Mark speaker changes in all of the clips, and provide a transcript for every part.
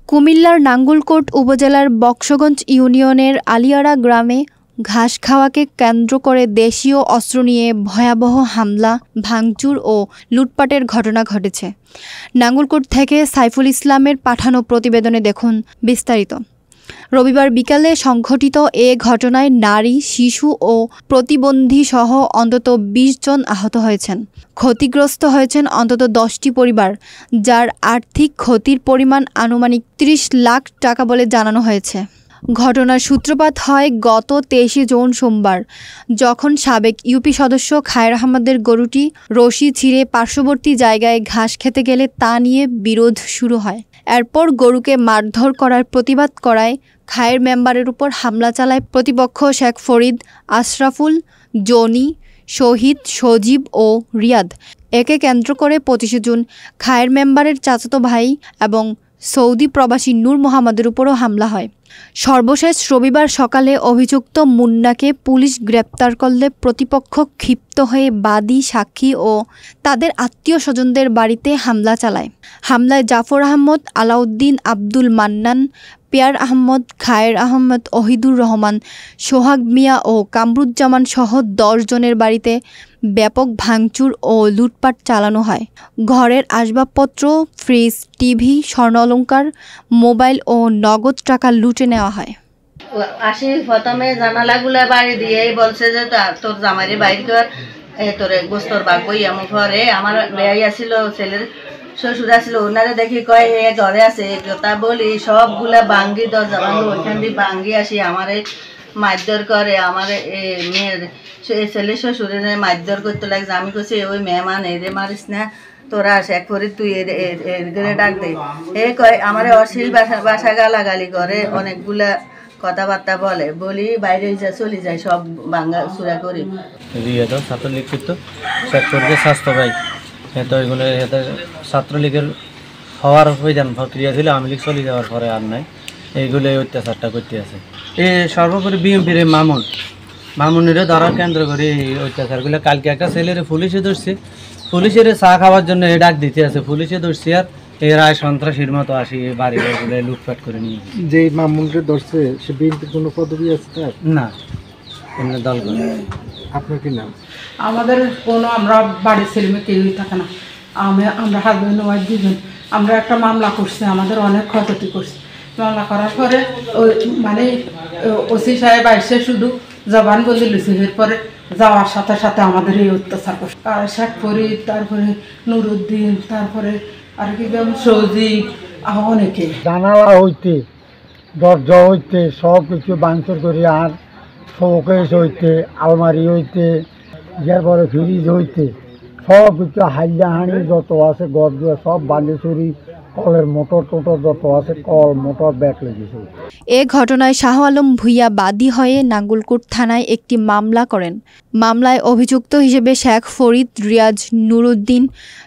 Speaker 1: কুমিল্লার নাঙ্গলকোট উপজেলার বক্সগঞ্জ ইউনিয়নের আলিয়ারা গ্রামে ঘাস খাওয়াকে কেন্দ্র করে দেশীয় অস্ত্র নিয়ে ভয়াবহ হামলা, ভাঙচুর ও লুটপাটের ঘটনা ঘটেছে। নাঙ্গলকোট থেকে সাইফুল ইসলামের পাঠানো প্রতিবেদনে দেখুন বিস্তারিত। রবিবার বিকালে সংঘটিত এ ঘটনায় নারী, শিশু ও প্রতিবন্ধীসহ অন্তত ২০ জন আহত হয়েছেন। ক্ষতিগ্রস্ত হয়েছেন অন্তত ১০টি পরিবার, যার আর্থিক ক্ষতির পরিমাণ আনুমানিক ৩০ লাখ টাকা বলে জানানো হয়েছে। ঘটনার সূত্রপাত হয় গত ২৩ জুন সোমবার, যখন সাবেক ইউপি সদস্য খায়ের আহমদের গরুটি রশি ছিঁড়ে পার্শ্ববর্তী জায়গায় ঘাস খেতে গেলে তা নিয়ে বিরোধ শুরু হয়। এরপর গরুকে মারধর করার প্রতিবাদ করায় খায়ের মেম্বারের উপর হামলা চালায় প্রতিপক্ষ শেখ ফরিদ, আশরাফুল, জনি, শহীদ, সজীব ও রিয়াদ। একে কেন্দ্র করে ২৫ জুন খায়ের মেম্বারের চাচাতো ভাই এবং সৌদি প্রবাসী নূর মোহাম্মদের উপরও হামলা হয়। সর্বশেষ রবিবার সকালে অভিযুক্ত মুন্নাকে পুলিশ গ্রেপ্তার করলে প্রতিপক্ষ ক্ষিপ্ত হয়ে বাদী, সাক্ষী ও তাদের আত্মীয় স্বজনদের বাড়িতে হামলা চালায়। হামলায় জাফর আহমদ, আলাউদ্দিন, আব্দুল মান্নান, পেয়ার আহমদ, খায়ের আহমদ, ওহিদুর রহমান, সোহাগ মিয়া ও কামরুজ্জামান সহ ১০ জনের বাড়িতে ব্যাপক ভাঙচুর ও লুটপাট চালানো হয়। ঘরের আসবাবপত্র, ফ্রিজ, টিভি, স্বর্ণালংকার, মোবাইল ও নগদ টাকা লুটে নেওয়া হয়।
Speaker 2: আসি প্রথমে জানালাগুলা বাড়ি দিয়ে বলছে যে তোর জামাইরে বাইর কর, তোর গোস্তর বাঘ বই এমন ঘরে আমার বেয়াই আসিল, ছেলের শ্বশুর আসিল, ওনারে দেখি কয় এ ঘরে আছে কথা বলি সবগুলা ভাঙ্গি দরজা ভাঙ্গি ওইখান দিয়ে ভাঙ্গি আসি আমারে মারধর করে। আমার মেয়ের ছেলে শ্বশুরে মারধর করতে লাগছে। আমি কইছি ওই মেহমান এরে মারিস না, তোরা শেখ ফরিদ তুই এর ডাক দে। এ কয় আমারে অশ্লীল বাসা গালাগালি করে, অনেকগুলা কথাবার্তা বলি বাইরে চলে যায়, সব বাঙ্গা চূড়া করি।
Speaker 3: ছাত্রলীগ শেখ ফরিদের স্বাস্থ্য ভাই তো এগুলো ছাত্রলীগের হওয়ার প্রয়োজন প্রক্রিয়া ছিল, আওয়ামী লীগ চলে যাওয়ার পরে আর নাই, এইগুলো অত্যাচারটা করতে আছে। এই সর্বোপরি বিএনপির মামুনেরও ধরার কেন্দ্র করে এই অত্যাচারগুলো। কালকে একটা ছেলের পুলিশে ধরছে, পুলিশের চা খাওয়ার জন্য এ ডাক দিতে আছে, পুলিশে ধরছে আর এই রায় সন্ত্রাসীর মতো আসি বাড়িগুলো লুটপাট করে নিয়ে।
Speaker 4: যে মামুনকে ধরছে সে বিএনপির কোনো পদবি আছে তার?
Speaker 3: না, এমনি দল করে।
Speaker 4: আপনার কি নাম?
Speaker 5: আমাদের কোনো আমরা বাড়ির ছেলেমেয়ে কেউই থাকে না, আমরা হাজব্যান্ড ওয়াইফ দুজন। আমরা একটা মামলা করছি, আমাদের অনেক ক্ষয়ক্ষতি করছে। মামলা করার পরে মানে ওসি সাহেব আইসে শুধু জবান বলে লিখছে, এরপরে যাওয়ার সাথে সাথে আমাদের এই অত্যাচার করছে। আর শেখ ফরিদ, তারপরে নুরুদ্দিন, তারপরে আর কি সজীব, অনেকে
Speaker 4: জানালা হইতে দরজা হইতে সব কিছু ভাঙচুর করি, আর শোকেস হইতে, আলমারি হইতে, এরপরে ফ্রিজ হইতে সব কিছু হাইয়া হাঁড়ি যত আছে গড় দিয়ে সব বাঁধে চুরি, কলের মোটর টোটর যত আছে কল মোটর ব্যাগ লেগেছে।
Speaker 1: এ ঘটনায় শাহ আলম ভূঁইয়া বাদী হয়ে নাঙ্গলকোট থানায় একটি মামলা করেন। মামলায় অভিযুক্ত হিসেবে শেখ ফরিদ, রিয়াজ, নুরুদ্দিন,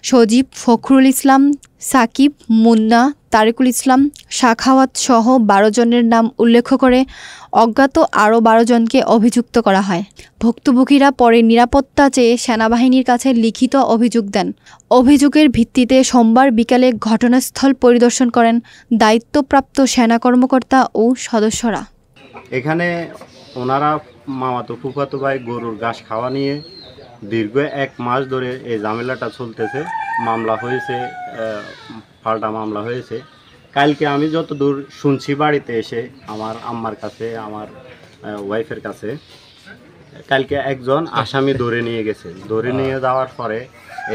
Speaker 1: সজীব, ফখরুল ইসলাম, সাকিব, মুন্না, তারিকুল ইসলাম, শাখাওয়াত সহ ১২ জনের নাম উল্লেখ করে অজ্ঞাত আরও ১২ জনকে অভিযুক্ত করা হয়। ভুক্তভোগীরা পরে নিরাপত্তা চেয়ে সেনাবাহিনীর কাছে লিখিত অভিযোগ দেন। অভিযোগের ভিত্তিতে সোমবার বিকালে ঘটনাস্থল পরিদর্শন করেন দায়িত্বপ্রাপ্ত সেনা কর্মকর্তা ও সদস্যরা।
Speaker 6: এখানে ওনারা মামাতো ফুফাতো ভাই গরুর ঘাস খাওয়া নিয়ে দীর্ঘ ১ মাস ধরে এই ঝামেলাটা চলতেছে। মামলা হয়েছে, পাল্টা মামলা হয়েছে। কালকে আমি যতদূর শুনছি বাড়িতে এসে আমার আম্মার কাছে, আমার ওয়াইফের কাছে, কালকে একজন আসামি ধরে নিয়ে গেছে। ধরে নিয়ে যাওয়ার পরে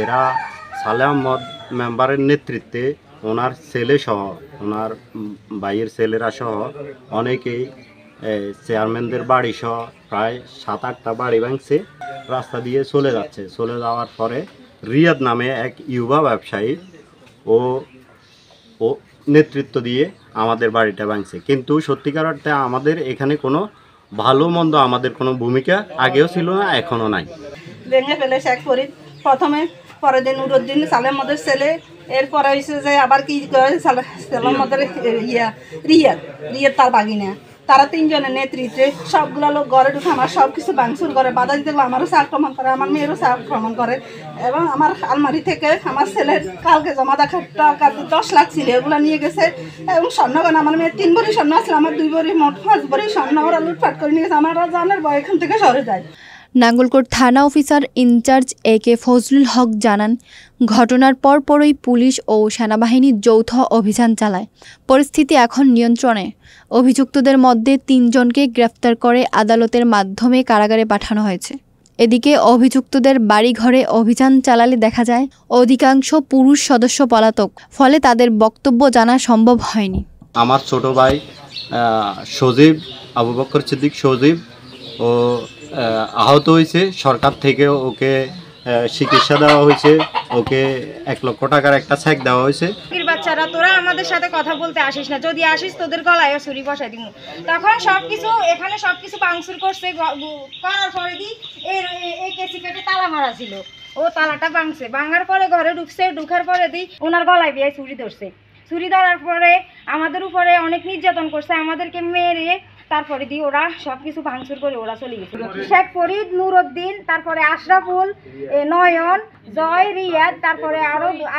Speaker 6: এরা সালেহ আহমদ মেম্বারের নেতৃত্বে ওনার ছেলে সহ, ওনার ভাইয়ের ছেলেরা সহ অনেকেই চেয়ারম্যানদের বাড়ি সহ প্রায় ৭-৮টা বাড়ি ভাঙছে, রাস্তা দিয়ে চলে যাচ্ছে। চলে যাওয়ার পরে রিয়াদ নামে এক ইউবা ব্যবসায়ী ও নেতৃত্ব দিয়ে আমাদের বাড়িটা ভাঙছে। কিন্তু সত্যিকার অর্থে আমাদের এখানে কোনো ভালো মন্দ আমাদের কোনো ভূমিকা আগেও ছিল না, এখনও নাই।
Speaker 2: ভেঙে ফেলে শেখ ফরিদ প্রথমে, পরের দিন নুরুদ্দিন সালেহ আহমদের ছেলে, এরপরে হয়েছে যে আবার কি করে সালেহ আহমদের রিয়াদ তার বাগিনা,
Speaker 7: তারা 3 জনের নেতৃত্বে সবগুলো লোক ঘরে ঢুকে আমার সব কিছু ভাঙচুর করে, বাধা দিতে গেলে আমারও আক্রমণ করে, আমার মেয়েরও আক্রমণ করে। এবং আমার আলমারি থেকে আমার ছেলের কালকে জমা দেখা টাকা 10 লাখ ছিল, এগুলো নিয়ে গেছে। এবং স্বর্ণগণ আমার মেয়ের 3 ভরি স্বর্ণ আসলে আমার 2 ভরি মোট 5 ভরি স্বর্ণ ওরা লুটপাট করে নিয়ে গেছে। আমার জানের ভয় এখান থেকে সরে যায়।
Speaker 1: নাঙ্গলকোট থানা অফিসার ইনচার্জ AK ফজলুল হক জানান, ঘটনার পরপরই পুলিশ ও সেনাবাহিনী যৌথ অভিযান চালায়। পরিস্থিতি এখন নিয়ন্ত্রণে। অভিযুক্তদের মধ্যে 3 জনকে গ্রেফতার করে আদালতের মাধ্যমে কারাগারে পাঠানো হয়েছে। এদিকে অভিযুক্তদের বাড়িঘরে অভিযান চালালে দেখা যায় অধিকাংশ পুরুষ সদস্য পলাতক, ফলে তাদের বক্তব্য জানা সম্ভব হয়নি।
Speaker 6: আমার ছোট ভাই সজীব, আবু বকর সিদ্দিক সজীব, ও আহত হয়েছে। সরকার থেকে ওকে চিকিৎসা দেওয়া হয়েছে, ওকে 1 লক্ষ টাকার একটা চেক দেওয়া হয়েছে।
Speaker 8: বাচ্চারা তোরা আমাদের সাথে কথা বলতে আসিস না, যদি আসিস তোদের গলায় ছুরি বসাই দিব। তখন সবকিছু এখানে সবকিছু ভাঙচুর করছে, করার পরে দি এই কেসি কেটে তালা মারা ছিল, ও তালাটা ভাঙছে, ভাঙার পরে ঘরে ঢুকছে, ঢুকার পরে দি ওনার গলায় বিয়ে ছুরি ধরছে। ছুরি ধরার পরে আমাদের উপরে অনেক নির্যাতন করছে, আমাদেরকে মেরে তারপরে দিয়ে ওরা সবকিছু ভাঙচুর করে ওরা চলে গেছে। শেখ ফরিদ, নুরউদ্দিন, তারপরে আশরাফুল, নয়ন, জয়, রিয়াদ, তারপরে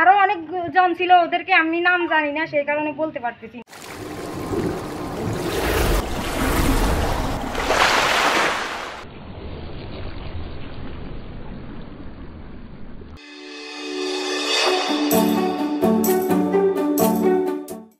Speaker 8: আরো অনেক জন ছিল, ওদেরকে আমি নাম জানি না, সেই কারণে বলতে পারতেছি।